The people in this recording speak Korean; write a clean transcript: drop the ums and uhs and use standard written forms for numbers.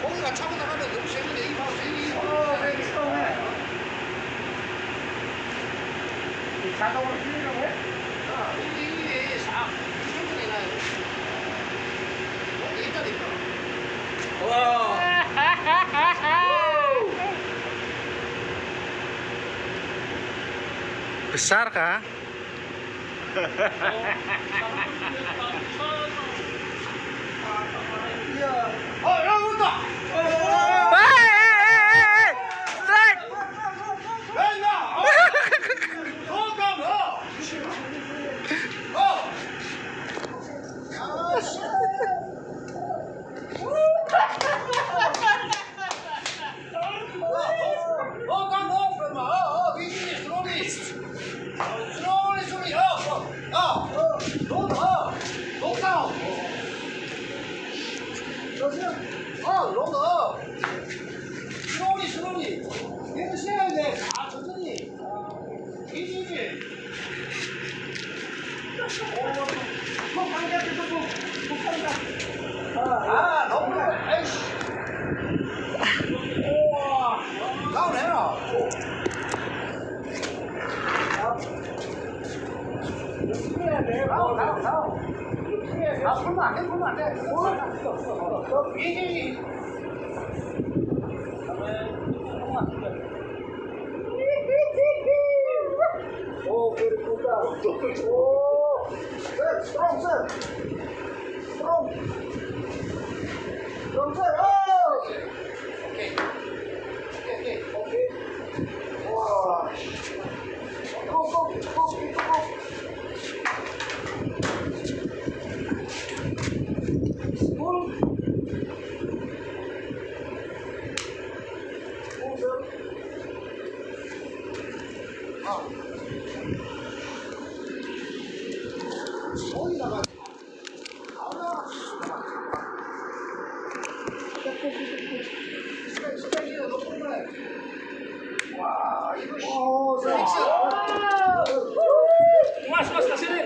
고기가 차고 나가면 너무 재밌네. 이 바로 재미. 자동으로 풀리려고 해? 이게 싹 충분히 나요. 여기 있다니까. 와. Besar kah? 야, 온다. Strike! 야, 너 가. 야, 씨. 아, 너무 아이씨. 우와, 나오네요. 나오. 풀면 안 돼, 풀면 안 돼. 저 비행기. 오, 그래, 좋다. 오, 네, 스트롱, 스. 스트롱. 스트롱, 스. 오케이. 와. 고. 와, 이거 오, 섹스. Mas, sini.